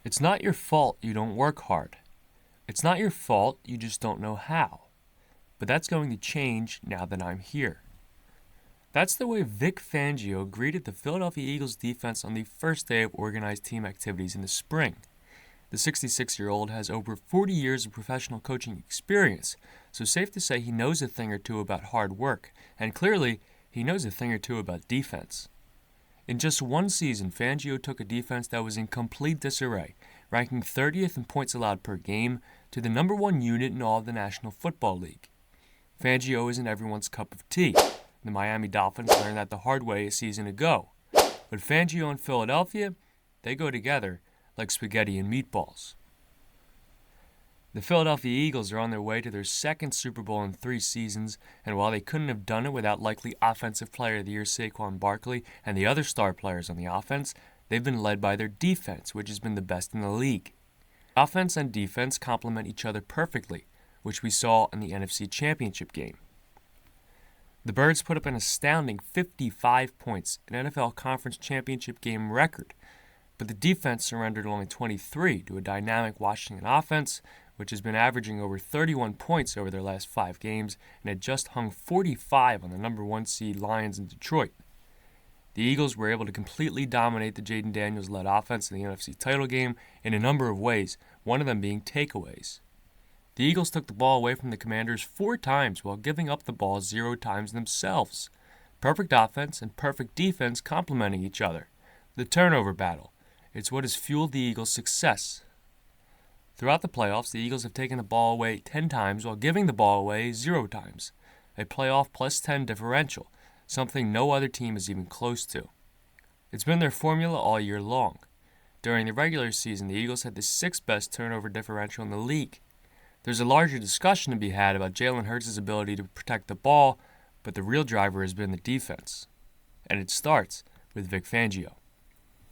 It's not your fault you don't work hard. It's not your fault you just don't know how. But that's going to change now that I'm here. That's the way Vic Fangio greeted the Philadelphia Eagles defense on the first day of organized team activities in the spring. The 66-year-old has over 40 years of professional coaching experience, so safe to say he knows a thing or two about hard work, and clearly, he knows a thing or two about defense. In just one season, Fangio took a defense that was in complete disarray, ranking 30th in points allowed per game, to the number one unit in all of the National Football League. Fangio isn't everyone's cup of tea. The Miami Dolphins learned that the hard way a season ago. But Fangio and Philadelphia, they go together like spaghetti and meatballs. The Philadelphia Eagles are on their way to their second Super Bowl in 3 seasons, and while they couldn't have done it without likely Offensive Player of the Year Saquon Barkley and the other star players on the offense, they've been led by their defense, which has been the best in the league. Offense and defense complement each other perfectly, which we saw in the NFC Championship game. The Birds put up an astounding 55 points, an NFL Conference Championship game record, but the defense surrendered only 23 to a dynamic Washington offense, which has been averaging over 31 points over their last 5 games and had just hung 45 on the number 1 seed Lions in Detroit. The Eagles were able to completely dominate the Jaden Daniels-led offense in the NFC title game in a number of ways, one of them being takeaways. The Eagles took the ball away from the Commanders 4 times while giving up the ball 0 times themselves. Perfect offense and perfect defense complementing each other. The turnover battle. It's what has fueled the Eagles' success. Throughout the playoffs, the Eagles have taken the ball away 10 times while giving the ball away 0 times. A playoff plus 10 differential, something no other team is even close to. It's been their formula all year long. During the regular season, the Eagles had the 6th best turnover differential in the league. There's a larger discussion to be had about Jalen Hurts' ability to protect the ball, but the real driver has been the defense. And it starts with Vic Fangio.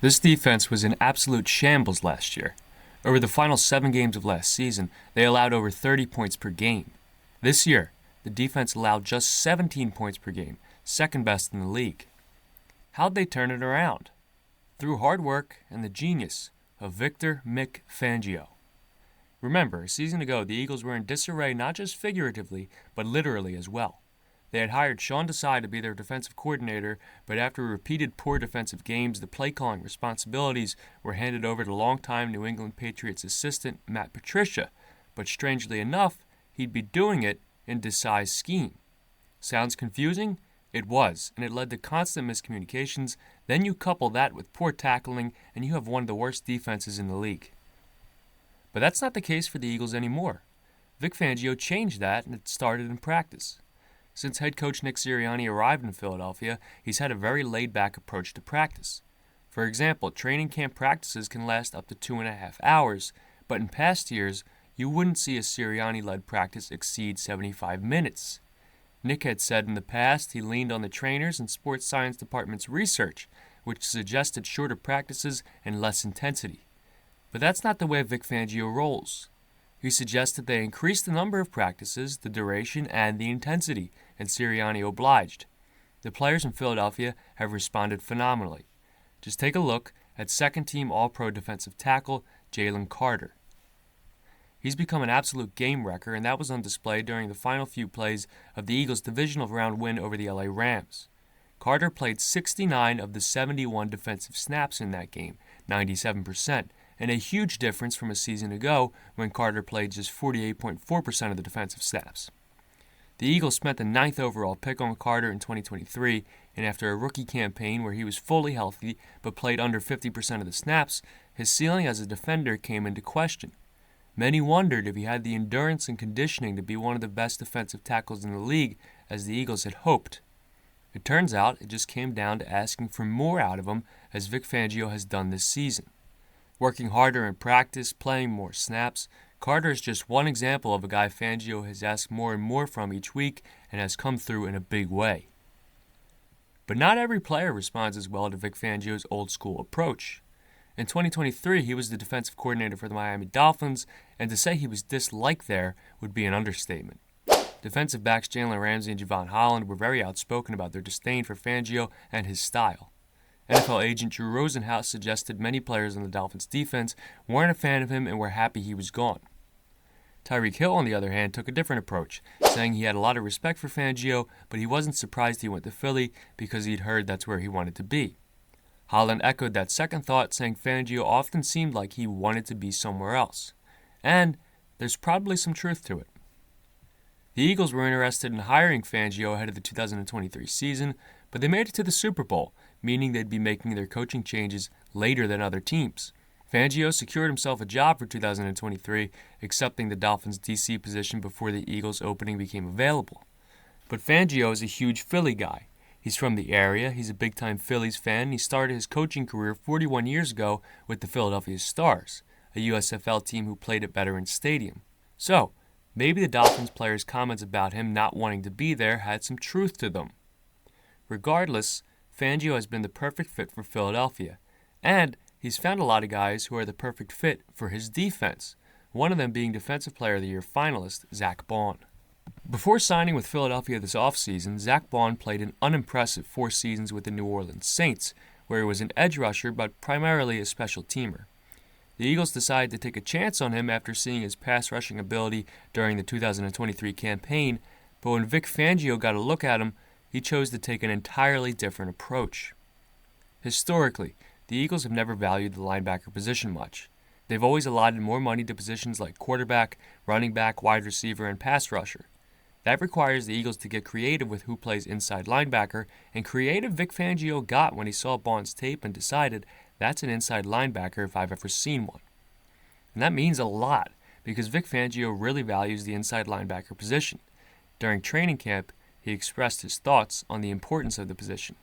This defense was in absolute shambles last year. Over the final 7 games of last season, they allowed over 30 points per game. This year, the defense allowed just 17 points per game, second best in the league. How'd they turn it around? Through hard work and the genius of Victor Mick Fangio. Remember, a season ago, the Eagles were in disarray not just figuratively, but literally as well. They had hired Sean Desai to be their defensive coordinator, but after repeated poor defensive games, the play-calling responsibilities were handed over to longtime New England Patriots assistant Matt Patricia, but strangely enough, he'd be doing it in Desai's scheme. Sounds confusing? It was, and it led to constant miscommunications. Then you couple that with poor tackling, and you have one of the worst defenses in the league. But that's not the case for the Eagles anymore. Vic Fangio changed that, and it started in practice. Since head coach Nick Sirianni arrived in Philadelphia, he's had a very laid-back approach to practice. For example, training camp practices can last up to 2.5 hours, but in past years, you wouldn't see a Sirianni-led practice exceed 75 minutes. Nick had said in the past he leaned on the trainers and sports science department's research, which suggested shorter practices and less intensity. But that's not the way Vic Fangio rolls. He suggested they increase the number of practices, the duration, and the intensity, and Sirianni obliged. The players in Philadelphia have responded phenomenally. Just take a look at second-team All-Pro defensive tackle Jaylen Carter. He's become an absolute game wrecker, and that was on display during the final few plays of the Eagles' divisional round win over the LA Rams. Carter played 69 of the 71 defensive snaps in that game, 97%, and a huge difference from a season ago when Carter played just 48.4% of the defensive snaps. The Eagles spent the 9th overall pick on Carter in 2023, and after a rookie campaign where he was fully healthy but played under 50% of the snaps, his ceiling as a defender came into question. Many wondered if he had the endurance and conditioning to be one of the best defensive tackles in the league, as the Eagles had hoped. It turns out it just came down to asking for more out of him, as Vic Fangio has done this season. Working harder in practice, playing more snaps, Carter is just one example of a guy Fangio has asked more and more from each week and has come through in a big way. But not every player responds as well to Vic Fangio's old-school approach. In 2023, he was the defensive coordinator for the Miami Dolphins, and to say he was disliked there would be an understatement. Defensive backs Jalen Ramsey and Javon Holland were very outspoken about their disdain for Fangio and his style. NFL agent Drew Rosenhaus suggested many players on the Dolphins' defense weren't a fan of him and were happy he was gone. Tyreek Hill, on the other hand, took a different approach, saying he had a lot of respect for Fangio, but he wasn't surprised he went to Philly because he'd heard that's where he wanted to be. Holland echoed that second thought, saying Fangio often seemed like he wanted to be somewhere else. And there's probably some truth to it. The Eagles were interested in hiring Fangio ahead of the 2023 season, but they made it to the Super Bowl, meaning they'd be making their coaching changes later than other teams. Fangio secured himself a job for 2023, accepting the Dolphins' DC position before the Eagles' opening became available. But Fangio is a huge Philly guy. He's from the area, he's a big-time Phillies fan, and he started his coaching career 41 years ago with the Philadelphia Stars, a USFL team who played at Veterans Stadium. So, maybe the Dolphins players' comments about him not wanting to be there had some truth to them. Regardless, Fangio has been the perfect fit for Philadelphia, and he's found a lot of guys who are the perfect fit for his defense, one of them being Defensive Player of the Year finalist Zack Baun. Before signing with Philadelphia this offseason, Zack Baun played an unimpressive 4 seasons with the New Orleans Saints, where he was an edge rusher but primarily a special teamer. The Eagles decided to take a chance on him after seeing his pass rushing ability during the 2023 campaign, but when Vic Fangio got a look at him, he chose to take an entirely different approach. Historically, the Eagles have never valued the linebacker position much. They've always allotted more money to positions like quarterback, running back, wide receiver, and pass rusher. That requires the Eagles to get creative with who plays inside linebacker, and creative Vic Fangio got when he saw Baun's tape and decided that's an inside linebacker if I've ever seen one. And that means a lot, because Vic Fangio really values the inside linebacker position. During training camp, he expressed his thoughts on the importance of the position.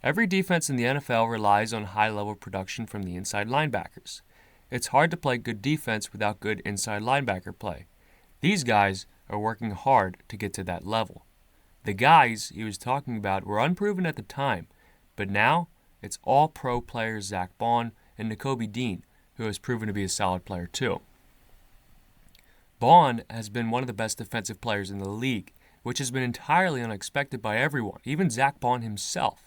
Every defense in the NFL relies on high-level production from the inside linebackers. It's hard to play good defense without good inside linebacker play. These guys are working hard to get to that level. The guys he was talking about were unproven at the time, but now it's all-pro players Zack Baun and Nakobe Dean, who has proven to be a solid player too. Baun has been one of the best defensive players in the league, which has been entirely unexpected by everyone, even Zack Baun himself.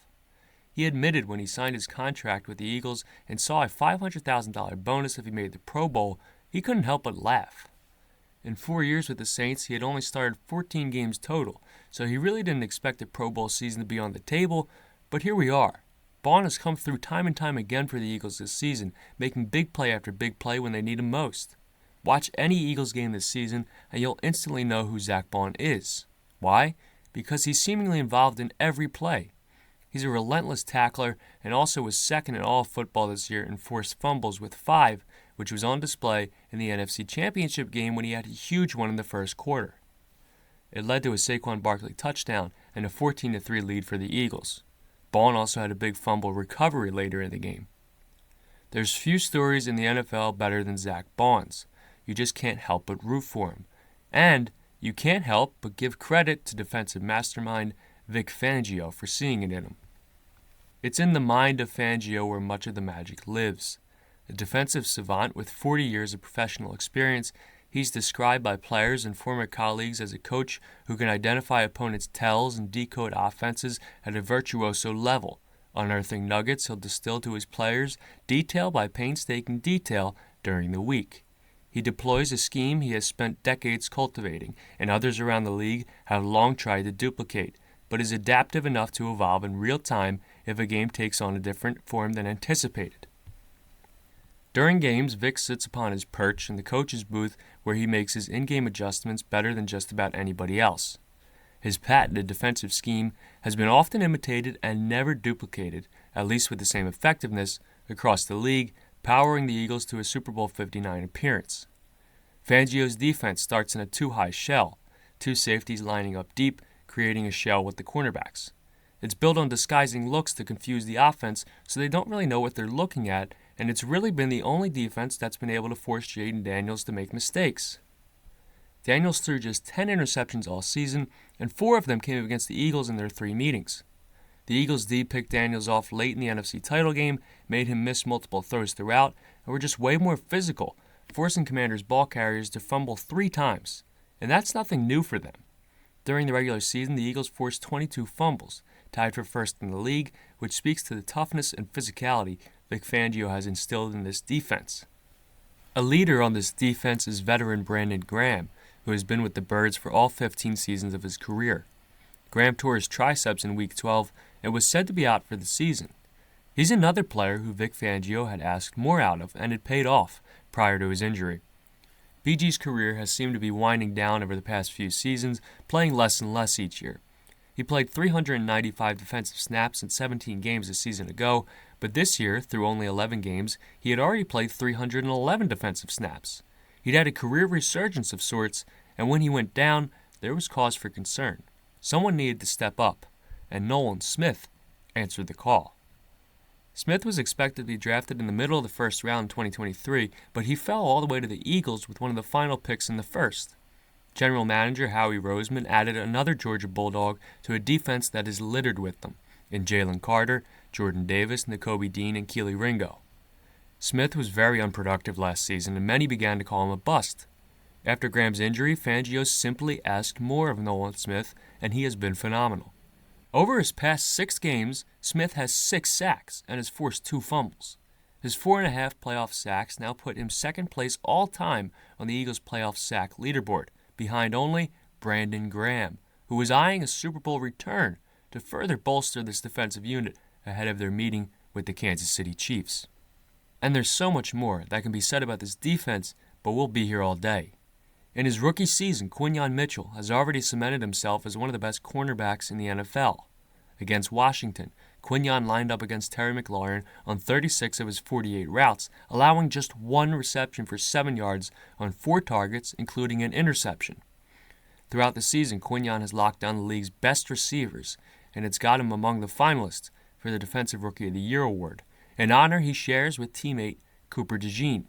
He admitted when he signed his contract with the Eagles and saw a $500,000 bonus if he made the Pro Bowl, he couldn't help but laugh. In 4 years with the Saints, he had only started 14 games total, so he really didn't expect a Pro Bowl season to be on the table, but here we are. Baun has come through time and time again for the Eagles this season, making big play after big play when they need him most. Watch any Eagles game this season, and you'll instantly know who Zack Baun is. Why? Because he's seemingly involved in every play. He's a relentless tackler and also was second in all of football this year in forced fumbles with 5, which was on display in the NFC Championship game when he had a huge one in the first quarter. It led to a Saquon Barkley touchdown and a 14-3 lead for the Eagles. Baun also had a big fumble recovery later in the game. There's few stories in the NFL better than Zack Baun's. You just can't help but root for him. And you can't help but give credit to defensive mastermind Vic Fangio for seeing it in him. It's in the mind of Fangio where much of the magic lives. A defensive savant with 40 years of professional experience, he's described by players and former colleagues as a coach who can identify opponents' tells and decode offenses at a virtuoso level. Unearthing nuggets he'll distill to his players, detail by painstaking detail, during the week. He deploys a scheme he has spent decades cultivating, and others around the league have long tried to duplicate, but is adaptive enough to evolve in real time if a game takes on a different form than anticipated. During games, Vic sits upon his perch in the coach's booth where he makes his in-game adjustments better than just about anybody else. His patented defensive scheme has been often imitated and never duplicated, at least with the same effectiveness, across the league, powering the Eagles to a Super Bowl 59 appearance. Fangio's defense starts in a two-high shell, 2 safeties lining up deep, creating a shell with the cornerbacks. It's built on disguising looks to confuse the offense so they don't really know what they're looking at, and it's really been the only defense that's been able to force Jayden Daniels to make mistakes. Daniels threw just 10 interceptions all season, and 4 of them came against the Eagles in their 3 meetings. The Eagles' D picked Daniels off late in the NFC title game, made him miss multiple throws throughout, and were just way more physical, forcing Commanders' ball carriers to fumble 3 times. And that's nothing new for them. During the regular season, the Eagles forced 22 fumbles, tied for first in the league, which speaks to the toughness and physicality Vic Fangio has instilled in this defense. A leader on this defense is veteran Brandon Graham, who has been with the Birds for all 15 seasons of his career. Graham tore his triceps in Week 12 and was said to be out for the season. He's another player who Vic Fangio had asked more out of, and it paid off prior to his injury. BG's career has seemed to be winding down over the past few seasons, playing less and less each year. He played 395 defensive snaps in 17 games a season ago, but this year, through only 11 games, he had already played 311 defensive snaps. He'd had a career resurgence of sorts, and when he went down, there was cause for concern. Someone needed to step up, and Nolan Smith answered the call. Smith was expected to be drafted in the middle of the first round in 2023, but he fell all the way to the Eagles with one of the final picks in the first. General Manager Howie Roseman added another Georgia Bulldog to a defense that is littered with them, in Jaylen Carter, Jordan Davis, Nakobe Dean, and Keely Ringo. Smith was very unproductive last season, and many began to call him a bust. After Graham's injury, Fangio simply asked more of Nolan Smith, and he has been phenomenal. Over his past 6 games, Smith has 6 sacks and has forced 2 fumbles. His 4.5 playoff sacks now put him second place all-time on the Eagles' playoff sack leaderboard, behind only Brandon Graham, who was eyeing a Super Bowl return to further bolster this defensive unit ahead of their meeting with the Kansas City Chiefs. And there's so much more that can be said about this defense, but we'll be here all day. In his rookie season, Quinyon Mitchell has already cemented himself as one of the best cornerbacks in the NFL. Against Washington, Quinyon lined up against Terry McLaurin on 36 of his 48 routes, allowing just 1 reception for 7 yards on 4 targets, including an interception. Throughout the season, Quinyon has locked down the league's best receivers, and it's got him among the finalists for the Defensive Rookie of the Year award, an honor he shares with teammate Cooper DeJean.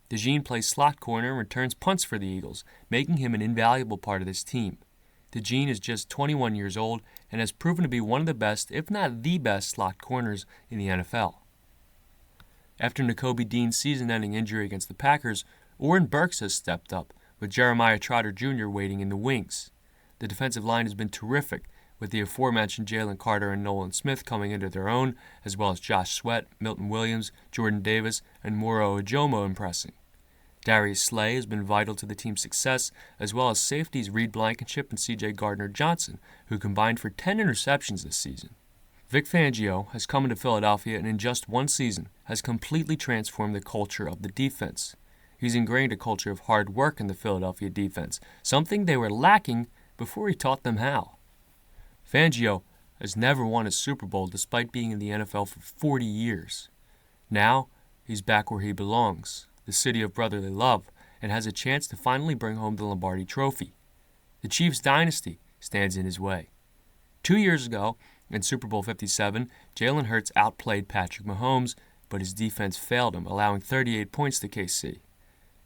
DeJean plays slot corner and returns punts for the Eagles, making him an invaluable part of this team. DeJean is just 21 years old and has proven to be one of the best, if not the best, slot corners in the NFL. After Nakobe Dean's season-ending injury against the Packers, Oren Burks has stepped up, with Jeremiah Trotter Jr. waiting in the wings. The defensive line has been terrific, with the aforementioned Jaylen Carter and Nolan Smith coming into their own, as well as Josh Sweat, Milton Williams, Jordan Davis, and Moro Ojomo impressing. Darius Slay has been vital to the team's success, as well as safeties Reid Blankenship and C.J. Gardner-Johnson, who combined for 10 interceptions this season. Vic Fangio has come into Philadelphia and in just 1 season has completely transformed the culture of the defense. He's ingrained a culture of hard work in the Philadelphia defense, something they were lacking before he taught them how. Fangio has never won a Super Bowl despite being in the NFL for 40 years. Now, he's back where he belongs, the city of brotherly love, and has a chance to finally bring home the Lombardi Trophy. The Chiefs' dynasty stands in his way. 2 years ago, in Super Bowl 57, Jalen Hurts outplayed Patrick Mahomes, but his defense failed him, allowing 38 points to KC.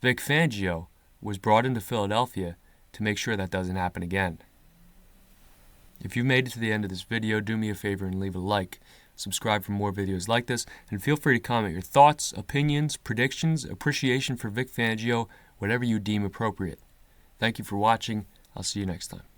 Vic Fangio was brought into Philadelphia to make sure that doesn't happen again. If you've made it to the end of this video, do me a favor and leave a like. Subscribe for more videos like this, and feel free to comment your thoughts, opinions, predictions, appreciation for Vic Fangio, whatever you deem appropriate. Thank you for watching. I'll see you next time.